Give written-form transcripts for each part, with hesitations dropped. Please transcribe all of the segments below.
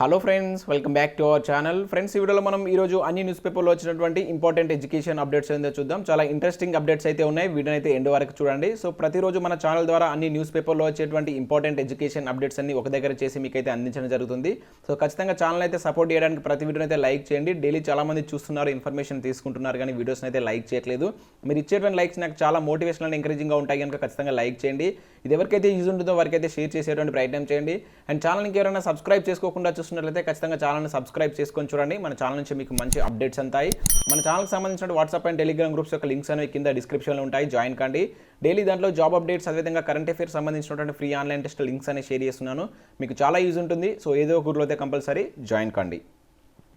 Hello friends, welcome back to our channel. Friends, ఈ వీడియోలో మనం ఈరోజు అన్ని న్యూస్ పేపర్లో వచ్చినటువంటి ఇంపార్టెంట్ ఎడ్యుకేషన్ అప్డేట్స్ ఏందో చూద్దాం. చాలా ఇంట్రెస్టింగ్ అప్డేట్స్ అయితే ఉన్నాయి. వీడియోని అయితే ఎండ్ వరకు చూడండి. సో ప్రతిరోజు మన ఛానల్ ద్వారా అన్ని న్యూస్ పేపర్లో వచ్చేటువంటి ఇంపార్టెంట్ ఎడ్యుకేషన్ అప్డేట్స్ అన్ని ఒక దగ్గర చేసి మీకు అయితే అందించడం జరుగుతుంది. సో ఖచ్చితంగా ఛానల్ అయితే సపోర్ట్ చేయడానికి ప్రతి వీడియోని అయితే లైక్ చేయండి. డైలీ చాలా మంది చూస్తున్నారు, ఇన్ఫర్మేషన్ తీసుకుంటున్నారు, కానీ వీడియోస్ని అయితే లైక్ చేయట్లేదు. మీరు ఇచ్చేటువంటి లైక్స్ నాకు చాలా మోటివేషనల్ అండ్ ఎంకరేజింగ్గా ఉంటాయి కనుక ఖచ్చితంగా లైక్ చేయండి. ఇది ఎవరికైతే యూజ్ ఉంటుందో వారికి అయితే షేర్ చేసేటువంటి ప్రయత్నం చేయండి. అండ్ ఛానల్కి ఎవరైనా సబ్స్క్రైబ్ చేసుకోకుండా చూస్తున్నట్లయితే ఖచ్చితంగా ఛానల్ని సబ్స్క్రైబ్ చేసుకొని చూడండి. మన ఛానల్ నుంచి మీకు మంచి అప్డేట్స్ ఉంటాయి. మన ఛానల్కి సంబంధించిన వాట్సాప్ అండ్ టెలిగ్రామ్ గ్రూప్స్ యొక్క లింక్స్ అనేవి కింద డిస్క్రిప్షన్లో ఉంటాయి, జాయిన్ కండి. డైలీ దాంట్లో జాబ్ అప్డేట్స్, అదేవిధంగా కరెంట్ అఫేర్స్ సంబంధించినటువంటి ఫ్రీ ఆన్లైన్ టెస్ట్ లింక్స్ అనేవి షేర్ చేస్తున్నాను. మీకు చాలా యూజ్ ఉంటుంది. సో ఏదో ఒక గ్రూప్లో అయితే కంపల్సరీ జాయిన్ కండి.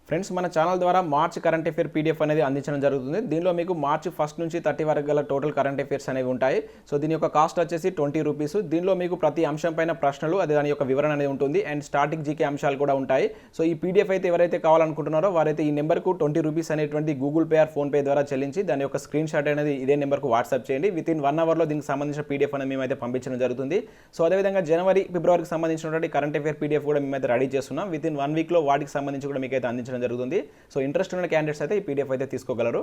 ఫ్రెండ్స్, మన ఛానల్ ద్వారా మార్చ్ కరెంట్ అఫేర్ పీడిఎఫ్ అనేది అందించడం జరుగుతుంది. దీనిలో మీకు మార్చ్ 1 నుంచి 30 వరకు గల టోటల్ కరెంట్ అఫేర్స్ అనేవి ఉంటాయి. సో దీని యొక్క కాస్ట్ వచ్చేసి 20 రూపీస్. దీనిలో మీకు ప్రతి అంశం పైన ప్రశ్నలు, అదే దాని యొక్క వివరణ అనేది ఉంటుంది. అండ్ స్టార్టింగ్ జీకే అంశాలు కూడా ఉంటాయి. సో ఈ పీడిఎఫ్ అయితే ఎవరైతే కావాలనుకుంటున్నారో వారైతే ఈ నెంబర్కు 20 రూపీస్ అనేటువంటి గూగుల్ పే ఆర్ ఫోన్పే ద్వారా చెల్లించి దాని యొక్క స్క్రీన్ షాట్ అనేది ఇదే నెంబర్కు వాట్సాప్ చేయండి. వితిన్ 1 అవర్లో దీనికి సంబంధించిన పీడిఎఫ్ అనేది మేమైతే పంపించడం జరుగుతుంది. సో అదేవిధంగా జనవరి, ఫిబ్రవరికి సంబంధించినటువంటి కరెంట్ అఫేర్ పీడిఎఫ్ కూడా మేమైతే రెడీ చేస్తున్నాం. వితిన్ 1 వీక్లో వాటికి సంబంధించి కూడా మీకైతే అందించడం జరుగుతుంది. సో ఇంట్రెస్ట్ ఉన్న క్యాండిడేట్స్ అయితే ఈ పీడిఎఫ్ అయితే తీసుకోగలరు.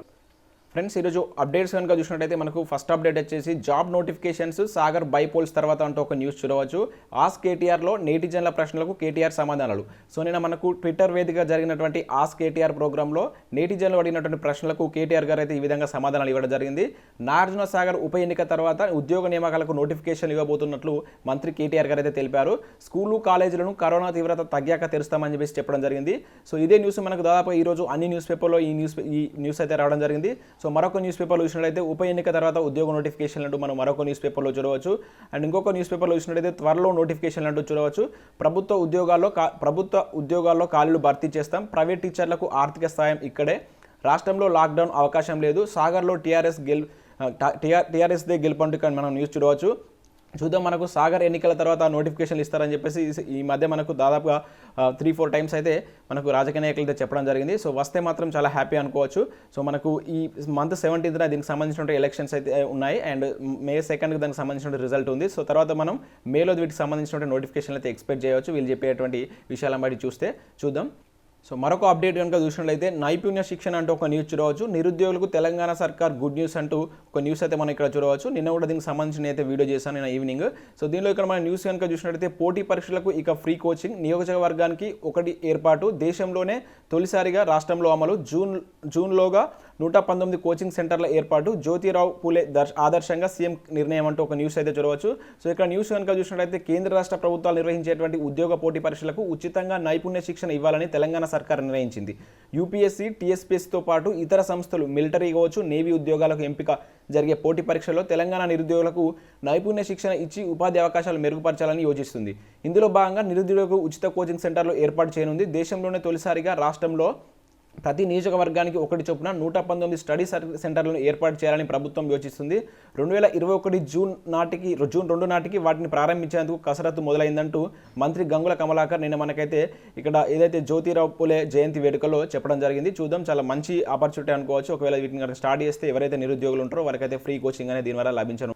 ఫ్రెండ్స్, ఈరోజు అప్డేట్స్ కనుక చూసినట్టయితే మనకు ఫస్ట్ అప్డేట్ వచ్చేసి జాబ్ నోటిఫికేషన్స్ సాగర్ బైపోల్స్ తర్వాత అంటూ ఒక న్యూస్ చూడవచ్చు. ఆస్ కేటీఆర్లో నేటిజన్ల ప్రశ్నలకు కేటీఆర్ సమాధానాలు. సో నిన్న మనకు ట్విట్టర్ వేదికగా జరిగినటువంటి ఆస్ కేటీఆర్ ప్రోగ్రాంలో నేటిజన్లు అడిగినటువంటి ప్రశ్నలకు కేటీఆర్ గారు అయితే ఈ విధంగా సమాధానాలు ఇవ్వడం జరిగింది. నాగార్జున సాగర్ ఉప ఎన్నిక తర్వాత ఉద్యోగ నియామకాలకు నోటిఫికేషన్ ఇవ్వబోతున్నట్లు మంత్రి కేటీఆర్ గారు అయితే తెలిపారు. స్కూలు, కాలేజీలను కరోనా తీవ్రత తగ్గాక తెరుస్తామని చెప్పేసి చెప్పడం జరిగింది. సో ఇదే న్యూస్ మనకు దాదాపు ఈరోజు అన్ని న్యూస్ పేపర్లో ఈ న్యూస్ అయితే రావడం జరిగింది. సో మరొక న్యూస్ పేపర్లో చూసినట్లయితే ఉప ఎన్నిక తర్వాత ఉద్యోగ నోటిఫికేషన్లు అంటూ మనం మరొక న్యూస్ పేపర్లో చూడవచ్చు. అండ్ ఇంకొక న్యూస్ పేపర్లో చూసినట్లయితే త్వరలో నోటిఫికేషన్లు అంటూ చూడవచ్చు. ప్రభుత్వ ఉద్యోగాల్లో ఖాళీలు భర్తీ చేస్తాం. ప్రైవేట్ టీచర్లకు ఆర్థిక సాయం ఇక్కడే. రాష్ట్రంలో లాక్డౌన్ అవకాశం లేదు. సాగర్లో టీఆర్ఎస్దే గెలుపంటూ మనం న్యూస్ చూడవచ్చు. చూద్దాం, మనకు సాగర్ ఎన్నికల తర్వాత నోటిఫికేషన్లు ఇస్తారని చెప్పేసి ఈ మధ్య మనకు దాదాపుగా 3-4 టైమ్స్ అయితే మనకు రాజకీయ నాయకులు అయితే చెప్పడం జరిగింది. సో వస్తే మాత్రం చాలా హ్యాపీ అనుకోవచ్చు. సో మనకు ఈ మంత్ 17న దీనికి సంబంధించిన ఎలక్షన్స్ అయితే ఉన్నాయి. అండ్ మే 2కి దానికి సంబంధించిన రిజల్ట్ ఉంది. సో తర్వాత మనం మేలో వీటికి సంబంధించిన నోటిఫికేషన్లు అయితే ఎక్స్పెక్ట్ చేయవచ్చు. వీళ్ళు చెప్పేటువంటి విషయాలను బట్టి చూద్దాం. సో మరొక అప్డేట్ కనుక చూసినట్లయితే నైపుణ్య శిక్షణ అంటూ ఒక న్యూస్ చూడవచ్చు. నిరుద్యోగులకు తెలంగాణ సర్కార్ గుడ్ న్యూస్ అంటూ ఒక న్యూస్ అయితే మనం ఇక్కడ చూడవచ్చు. నిన్న కూడా దీనికి సంబంధించిన అయితే వీడియో చేశాను నిన్న ఈవినింగ్. సో దీనిలో ఇక్కడ మన న్యూస్ కనుక చూసినట్లయితే పోటీ పరీక్షలకు ఇక ఫ్రీ కోచింగ్, నియోజకవర్గానికి 1 ఏర్పాటు, దేశంలోనే తొలిసారిగా రాష్ట్రంలో అమలు, జూన్లోగా 119 కోచింగ్ సెంటర్ల ఏర్పాటు, జ్యోతిరావు పూలే ఆదర్శంగా సీఎం నిర్ణయం అంటూ ఒక న్యూస్ అయితే చూడవచ్చు. సో ఇక్కడ న్యూస్ కనుక చూసినట్లయితే కేంద్ర రాష్ట్ర ప్రభుత్వాలు నిర్వహించేటువంటి ఉద్యోగ పోటీ పరీక్షలకు ఉచితంగా నైపుణ్య శిక్షణ ఇవ్వాలని తెలంగాణ సర్కార్ నిర్ణయించింది. యూపీఎస్సీ, టీఎస్పీఎస్సీతో పాటు ఇతర సంస్థలు, మిలిటరీ కావచ్చు, నేవీ ఉద్యోగాలకు ఎంపిక జరిగే పోటీ పరీక్షల్లో తెలంగాణ నిరుద్యోగులకు నైపుణ్య శిక్షణ ఇచ్చి ఉపాధి అవకాశాలు మెరుగుపరచాలని యోచిస్తుంది. ఇందులో భాగంగా నిరుద్యోగులకు ఉచిత కోచింగ్ సెంటర్లు ఏర్పాటు చేయనుంది. దేశంలోనే తొలిసారిగా రాష్ట్రంలో ప్రతి నియోజకవర్గానికి 1 చొప్పున 119 స్టడీ సెంటర్లను ఏర్పాటు చేయాలని ప్రభుత్వం యోచిస్తుంది. 2021 జూన్ 2 నాటికి వాటిని ప్రారంభించేందుకు కసరత్తు మొదలైందంటూ మంత్రి గంగుల కమలాకర్ నిన్న మనకైతే ఇక్కడ ఏదైతే జ్యోతిరావు పూలే జయంతి వేడుకలో చెప్పడం జరిగింది. చూద్దాం, చాలా మంచి ఆపర్చునిటీ అనుకోవచ్చు. ఒకవేళ వీటిని కనుక స్టార్ట్ చేస్తే ఎవరైతే నిరుద్యోగులు ఉంటారో వారికైతే ఫ్రీ కోచింగ్ అనేది దీనివల్ల లభించను.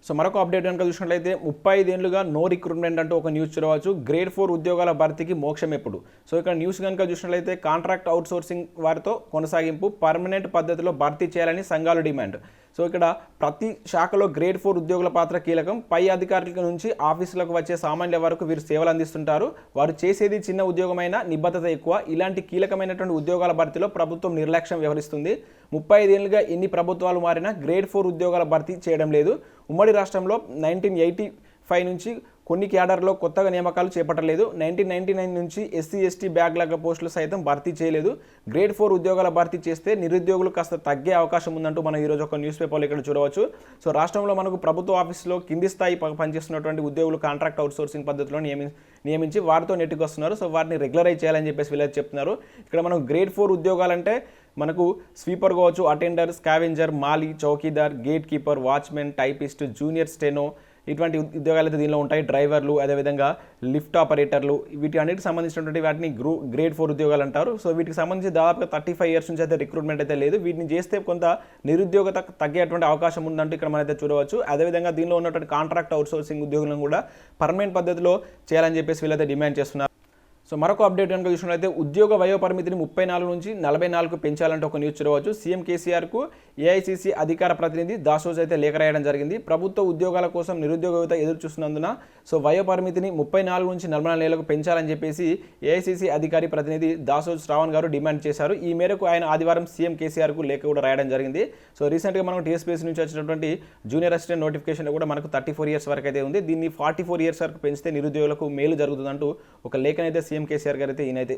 సో మరొక అప్డేట్ కనుక చూసినట్లయితే 35 ఏళ్లుగా నో రిక్రూట్మెంట్ అంటూ ఒక న్యూస్ చూడవచ్చు. గ్రేడ్ 4 ఉద్యోగాల భర్తీకి మోక్షం ఎప్పుడు. సో ఇక్కడ న్యూస్ కనుక చూసినట్లయితే కాంట్రాక్ట్ అవుట్సోర్సింగ్ వారితో కొనసాగింపు, పర్మనెంట్ పద్ధతిలో భర్తీ చేయాలని సంఘాలు డిమాండ్. సో ఇక్కడ ప్రతి శాఖలో గ్రేడ్ 4 ఉద్యోగుల పాత్ర కీలకం. పై అధికారుల నుంచి ఆఫీసులకు వచ్చే సామాన్యుల వరకు వీరు సేవలు అందిస్తుంటారు. వారు చేసేది చిన్న ఉద్యోగమైన నిబద్ధత ఎక్కువ. ఇలాంటి కీలకమైనటువంటి ఉద్యోగాల భర్తీలో ప్రభుత్వం నిర్లక్ష్యం వ్యవహరిస్తుంది. 35 ఏళ్ళుగా ఎన్ని ప్రభుత్వాలు మారినా గ్రేడ్ 4 ఉద్యోగాల భర్తీ చేయడం లేదు. ఉమ్మడి రాష్ట్రంలో 1985 నుంచి కొన్ని క్యాడర్లో కొత్తగా నియామకాలు చేపట్టలేదు. 1999 నుంచి ఎస్సీ ఎస్టీ బ్యాక్లాగ్ పోస్టులు సైతం భర్తీ చేయలేదు. గ్రేడ్ 4 ఉద్యోగాల భర్తీ చేస్తే నిరుద్యోగులు కాస్త తగ్గే అవకాశం ఉందంటూ మనం ఈరోజు ఒక న్యూస్ పేపర్లో ఇక్కడ చూడవచ్చు. సో రాష్ట్రంలో మనకు ప్రభుత్వ ఆఫీసులో కింది స్థాయి పనిచేస్తున్నటువంటి ఉద్యోగులు కాంట్రాక్ట్ అవుట్సోర్సింగ్ పద్ధతిలో నియమించి వారితో నెట్టుకొస్తున్నారు. సో వారిని రెగ్యులరైజ్ చేయాలని చెప్పేసి వీళ్ళైతే చెప్తున్నారు. ఇక్కడ మనం గ్రేడ్ 4 ఉద్యోగాలంటే మనకు స్వీపర్ కావచ్చు, attender, scavenger, mali, chowkidar, gate keeper, watchman, typist, junior steno ఇటువంటి ఉద్యోగాలు అయితే దీనిలో ఉంటాయి. డ్రైవర్లు, అదేవిధంగా లిఫ్ట్ ఆపరేటర్లు, వీటి అన్నిటికి సంబంధించినటువంటి వాటిని గ్రేడ్ 4 ఉద్యోగాలు అంటారు. సో వీటికి సంబంధించి దాదాపుగా 35 ఇయర్స్ నుంచి అయితే రిక్రూట్మెంట్ అయితే లేదు. వీటిని చేస్తే కొంత నిరుద్యోగత తగ్గేటువంటి అవకాశం ఉందంటూ ఇక్కడ మనైతే చూడవచ్చు. అదేవిధంగా దీనిలో ఉన్నటువంటి కాంట్రాక్ట్ అవుట్సోర్సింగ్ ఉద్యోగులను కూడా పర్మనెంట్ పద్ధతిలో చేయాలని చెప్పేసి వీళ్ళైతే డిమాండ్ చేస్తున్నారు. సో మరొక అప్డేట్ కనుక చూసినట్లయితే ఉద్యోగ వయో పరిమితిని 34 నుంచి 44 పెంచాలంటే ఒక న్యూస్ చూడవచ్చు. సీఎం కేసీఆర్కు ఏఐసీసీ అధికార ప్రతినిధి దాసోజ్ అయితే లేఖ రాయడం జరిగింది. ప్రభుత్వ ఉద్యోగాల కోసం నిరుద్యోగ యువత ఎదురు చూస్తున్నందున సో వయో పరిమితిని 34 నుంచి 44 ఏళ్లకు పెంచాలని చెప్పేసి ఏఐసీసీ అధికారి ప్రతినిధి దాసోజ్ శ్రావణ్ గారు డిమాండ్ చేశారు. ఈ మేరకు ఆయన ఆదివారం సీఎం కేసీఆర్కు లేఖ కూడా రాయడం జరిగింది. సో రీసెంట్గా మనం టీఎస్పీఎస్సీ నుంచి వచ్చినటువంటి జూనియర్ అసిస్టెంట్ నోటిఫికేషన్ కూడా మనకు 34 ఇయర్స్ వరకు అయితే ఉంది. దీన్ని 44 ఇయర్స్ వరకు పెంచితే నిరుద్యోగులకు మేలు జరుగుతుందంటూ ఒక లేఖనైతే సీఎం కేసీఆర్ గారు అయితే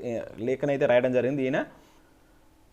లేఖనైతే రాయడం జరిగింది ఈయన.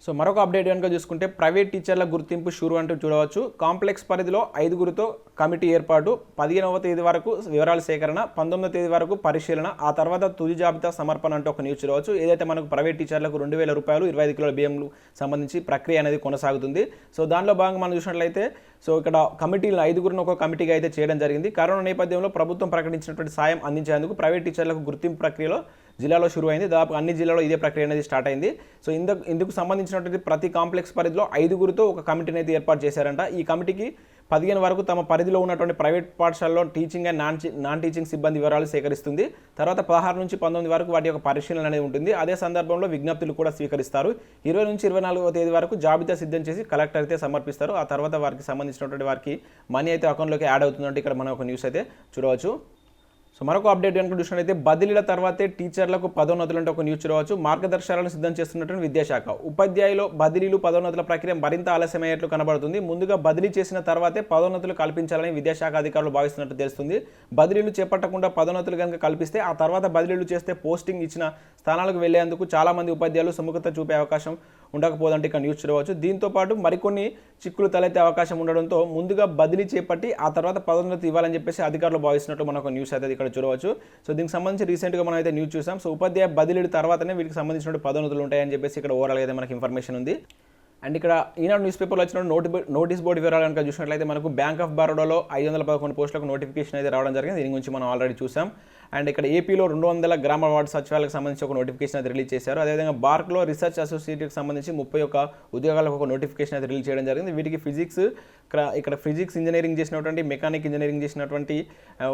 సో మరొక అప్డేట్ కనుక చూసుకుంటే ప్రైవేట్ టీచర్ల గుర్తింపు షురు అంటూ చూడవచ్చు. కాంప్లెక్స్ పరిధిలో 5గురితో కమిటీ ఏర్పాటు, 15వ తేదీ వరకు వివరాల సేకరణ, 19వ తేదీ వరకు పరిశీలన, ఆ తర్వాత తుది జాబితా సమర్పణ అంటూ ఒక న్యూస్ చూడవచ్చు. ఏదైతే మనకు ప్రైవేట్ టీచర్లకు 2000 రూపాయలు 25 కిలోల బియ్యంకు సంబంధించి ప్రక్రియ అనేది కొనసాగుతుంది. సో దానిలో భాగంగా మనం చూసినట్లయితే సో ఇక్కడ కమిటీలను 5గురిని ఒక కమిటీగా అయితే చేయడం జరిగింది. కరోనా నేపథ్యంలో ప్రభుత్వం ప్రకటించినటువంటి సాయం అందించేందుకు ప్రైవేట్ టీచర్లకు గుర్తింపు ప్రక్రియలో జిల్లాలో షురు అయింది. దాదాపు అన్ని జిల్లాలో ఇదే ప్రక్రియ అనేది స్టార్ట్ అయింది. సో ఇందుకు సంబంధించినటువంటి ప్రతి కాంప్లెక్స్ పరిధిలో 5గురితో ఒక కమిటీని అయితే ఏర్పాటు చేశారంట. ఈ కమిటీకి 15 వరకు తమ పరిధిలో ఉన్నటువంటి ప్రైవేట్ పాఠశాలలో టీచింగ్ అండ్ నాన్ టీచింగ్ సిబ్బంది వివరాలు సేకరిస్తుంది. తర్వాత 16 నుంచి 19 వరకు వాటి యొక్క పరిశీలన అనేది ఉంటుంది. అదే సందర్భంలో విజ్ఞప్తులు కూడా స్వీకరిస్తారు. 20 నుంచి 24వ తేదీ వరకు జాబితా సిద్ధం చేసి కలెక్టర్ అయితే సమర్పిస్తారు. ఆ తర్వాత వారికి సంబంధించినటువంటి వారికి మనీ అయితే అకౌంట్లోకి యాడ్ అవుతుందంటే ఇక్కడ మనం ఒక న్యూస్ అయితే చూడవచ్చు. సో మరొక అప్డేట్ కనుక చూసినట్లయితే బదిలీల తర్వాతే టీచర్లకు పదోన్నతులు అంటే ఒక న్యూస్ చూడవచ్చు. మార్గదర్శకాలను సిద్ధం చేస్తున్నటువంటి విద్యాశాఖ ఉపాధ్యాయులు బదిలీలు పదోన్నతుల ప్రక్రియ మరింత ఆలస్యమయ్యేట్లు కనబడుతుంది. ముందుగా బదిలీ చేసిన తర్వాతే పదోన్నతులు కల్పించాలని విద్యాశాఖ అధికారులు భావిస్తున్నట్టు తెలుస్తుంది. బదిలీలు చేపట్టకుండా పదోన్నతులు కనుక కల్పిస్తే ఆ తర్వాత బదిలీలు చేస్తే పోస్టింగ్ ఇచ్చిన స్థానాలకు వెళ్లేందుకు చాలామంది ఉపాధ్యాయులు సుముఖత చూపే అవకాశం ఉండకపోదంటే ఇక్కడ న్యూస్ చూడవచ్చు. దీంతో పాటు మరికొన్ని చిక్కులు తలెత్తే అవకాశం ఉండడంతో ముందుగా బదిలీ చేపట్టి ఆ తర్వాత పదోన్నతి ఇవ్వాలని చెప్పేసి అధికారులు భావిస్తున్నట్టు మనకు న్యూస్ అయితే ఇక్కడ చూడవచ్చు. సో దీనికి సంబంధించి రీసెంట్గా మనం అయితే న్యూస్ చూసాం. సో ఉపాధ్యాయ బదిలీ తర్వాతనే వీటికి సంబంధించిన పదోన్నతులు ఉంటాయని చెప్పేసి ఇక్కడ ఓవరాల్ అయితే మనకి ఇన్ఫర్మేషన్ ఉంది. అండ్ ఇక్కడ ఈనాడు న్యూస్ పేపర్లో వచ్చిన నోటీస్ బోర్డు వివరాలు కనుక చూసినట్లయితే మనకు బ్యాంక్ ఆఫ్ బరోడాలో 511 పోస్టులకు నోటిఫికేషన్ అయితే రావడం జరిగింది. దీని గురించి మనం ఆల్రెడీ చూసాం. అండ్ ఇక్కడ ఏపీలో 200 గ్రామ వార్డు సచివాలయాలకు సంబంధించి ఒక నోటిఫికేషన్ అయితే రిలీజ్ చేశారు. అదేవిధంగా బార్క్లో రీసెర్చ్ అసోసియేట్కి సంబంధించి 31 ఉద్యోగాలకు ఒక నోటిఫికేషన్ అయితే రిలీజ్ చేయడం జరిగింది. వీటికి ఇక్కడ ఫిజిక్స్ ఇంజనీరింగ్ చేసినటువంటి మెకానిక్ ఇంజనీరింగ్ చేసినటువంటి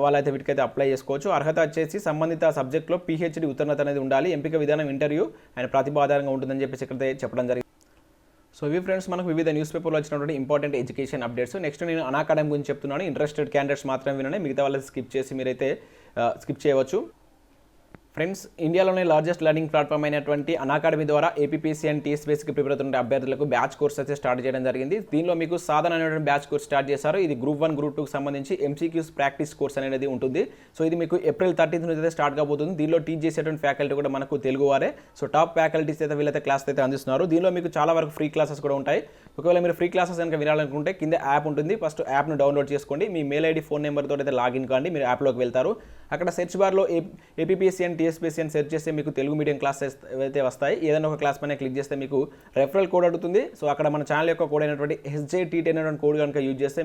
వాళ్ళైతే వీటికైతే అప్లై చేసుకోవచ్చు. అర్హత వచ్చేసి సంబంధిత సబ్జెక్ట్లో PhD ఉత్తీర్ణత అనేది ఉండాలి. ఎంపిక విధానం ఇంటర్వ్యూ అండ్ ప్రతిభ ఆధారంగా ఉంటుందని చెప్పేసి ఇక్కడ చెప్పడం జరిగింది. సో ఇవి ఫ్రెండ్స్ మనకు వివిధ న్యూస్ పేపర్లో వచ్చినటువంటి ఇంపార్టెంట్ ఎడ్యుకేషన్ అప్డేట్స్. నెక్స్ట్ నేను అనాకాడమీ గురించి చెప్తున్నాను. ఇంట్రెస్టెడ్ క్యాండిడేట్స్ మాత్రమే వినండి, మిగతా వాళ్ళకి స్కిప్ చేసి మీరైతే స్కిప్ చేయవచ్చు. ఫ్రెండ్స్, ఇండియాలోనే లార్జెస్ట్ లెర్నింగ్ ప్లాట్ఫామ్ అయినటువంటి అనాకాడమీ ద్వారా ఏపీపీఎస్సీ అండ్ టీఎస్పీఎస్సీకి ప్రిపేర్ అవుతున్న అభ్యర్థులకు బ్యాచ్ కోర్స్ అయితే స్టార్ట్ చేయడం జరిగింది. దీనిలో మీకు సాధన అనేటువంటి బ్యాచ్ కోర్స్ స్టార్ట్ చేశారు. ఇది గ్రూప్ 1 గ్రూప్ 2కి సంబంధించి MCQs ప్రాక్టీస్ కోర్స్ అనేది ఉంటుంది. సో ఇది మీకు ఏప్రిల్ 13th నుంచి అయితే స్టార్ట్ కాబోతుంది. దీనిలో టీచ్ చేసేటువంటి ఫ్యాకల్టీ కూడా మనకు తెలుగు వారే. సో టాప్ ఫ్యాకల్టీస్ అయితే వీళ్ళైతే క్లాస్ అయితే అందిస్తున్నారు. దీనిలో మీకు చాలా వరకు ఫ్రీ క్లాసెస్ కూడా ఉంటాయి. ఒకవేళ మీరు ఫ్రీ క్లాసెస్ కనుక వినాలనుకుంటే కింద యాప్ ఉంటుంది. ఫస్ట్ యాప్ను డౌన్లోడ్ చేసుకోండి. మీ మెయిల్ ఐడి ఫోన్ నెంబర్తో అయితే లాగిన్ కాండి. మీరు యాప్లోకి వెళ్తారు. అక్కడ సెర్చ్ బార్లో ఏపీపీఎస్సీ అండ్ టీఎస్పీఎస్సీ అని సెర్చ్ చేస్తే మీకు తెలుగు మీడియం క్లాసెస్ అయితే వస్తాయి. ఏదైనా ఒక క్లాస్ పైన క్లిక్ చేస్తే మీకు రెఫరల్ కోడ్ అడుగుతుంది. సో అక్కడ మన ఛానల్ యొక్క కోడ్ అయినటువంటి SJT10 అనేటువంటి కోడ్ కనుక యూజ్ చేస్తే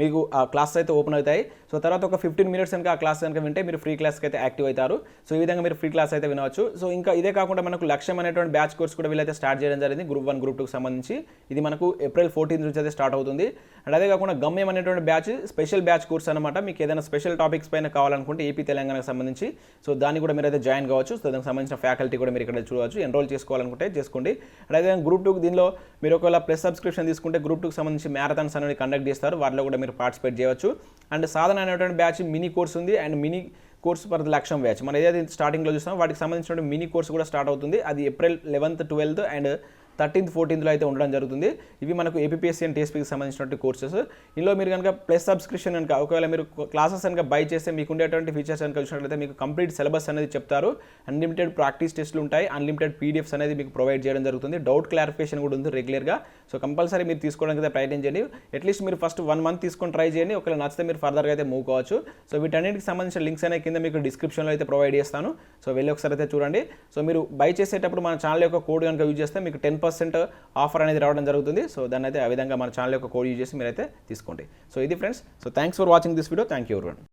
మీకు ఆ క్లాస్ అయితే ఓపెన్ అవుతాయి. సో తర్వాత ఒక 15 మినిట్స్ కనుక ఆ క్లాస్ కనుక వింటే మీరు ఫ్రీ క్లాస్కి అయితే యాక్టివ్ అవుతారు. సో ఈ విధంగా మీరు ఫ్రీ క్లాస్ అయితే వినవచ్చు. సో ఇంకా ఇదే కాకుండా మనకు లక్ష్యం అనేటువంటి బ్యాచ్ కోర్స్ కూడా వీళ్ళైతే స్టార్ట్ చేయడం జరిగింది. గ్రూప్ 1 గ్రూప్ 2కి సంబంధించి ఇది మనకు ఏప్రిల్ 14th నుంచి అయితే స్టార్ట్ అవుతుంది. అండ్ అదే కాకుండా గమ్యం అనేటువంటి బ్యాచ్ స్పెషల్ బ్యాచ్ కోర్స్ అనమాట. మీకు ఏదైనా స్పెషల్ టాపిక్స్ పైన కావాలనుకుంటే ఏపీ తెలంగాణకు సంబంధించి సో దాన్ని కూడా మీరు అయితే జాయిన్ కావచ్చు. సో దానికి సంబంధించిన ఫ్యాకల్టీ కూడా మీరు ఇక్కడ చూడవచ్చు. ఎన్రోల్ చేసుకోవాలనుకుంటే చేసుకోండి. అండ్ అదే గ్రూప్ 2 దీనిలో మీరు ఒకవేళ ప్లస్ సబ్స్క్రిప్షన్ తీసుకుంటే గ్రూప్ 2కి సంబంధించి మ్యారథాన్స్ అనేది కండక్ట్ చేస్తారు. వాటిలో కూడా మీరు పార్టిసిపేట్ చేయవచ్చు. అండ్ సాధన అనేటువంటి బ్యాచ్ మినీ కోర్స్ ఉంది. అండ్ మినీ కోర్స్ ఫర్ లక్ష్యం బ్యాచ్ మనం ఏదైతే స్టార్టింగ్లో చూస్తామో వాటికి సంబంధించిన మినీ కోర్స్ కూడా స్టార్ట్ అవుతుంది. అది April 11th 12th and 13th 14th అయితే ఉండడం జరుగుతుంది. ఇవి మనకు ఏపీఎస్సీ అండ్ టీఎస్పీకి సంబంధించినటువంటి కోర్సెస్. ఇందులో మీరు కనుక ప్లస్ సబ్స్క్రిప్షన్ కనుక ఒకవేళ మీరు క్లాసెస్ కనుక బై చేస్తే మీకు ఉండేటువంటి ఫీచర్స్ కనుక చూసినట్లయితే మీకు కంప్లీట్ సిలబస్ అనేది చెప్తారు. అన్లిమిటెడ్ ప్రాక్టీస్ టెస్ట్లు ఉంటాయి. అన్లిమిటెడ్ PDFs అనేది మీకు ప్రొవైడ్ చేయడం జరుగుతుంది. డౌట్ క్లారిఫికేషన్ కూడా ఉంది రెగ్యులర్గా. సో కంపల్సరీ మీరు తీసుకోవడానికి అయితే ప్రయత్నం చేయండి. అట్లీస్ట్ మీరు ఫస్ట్ 1 month తీసుకొని ట్రై చేయండి. ఒకవేళ నచ్చితే మీరు ఫర్దర్గా అయితే మూవ్ కావచ్చు. సో వీటన్నిటికి సంబంధించిన లింక్స్ అనేవి కింద మీకు డిస్క్రిప్షన్లో అయితే ప్రొవైడ్ చేస్తాను. సో వెళ్ళి ఒకసారి అయితే చూడండి. సో మీరు బై చేసేటప్పుడు మన ఛానల్ యొక్క కోడ్ కనుక యూజ్ చేస్తే మీకు 10% ఆఫర్ అనేది రావడం జరుగుతుంది. సో దాన్ని అయితే ఆ విధంగా మన ఛానల్ యొక్క కోడ్ యూజ్ చేసి మీరైతే తీసుకోండి. సో ఇది friends. So thanks for watching this video. Thank you everyone.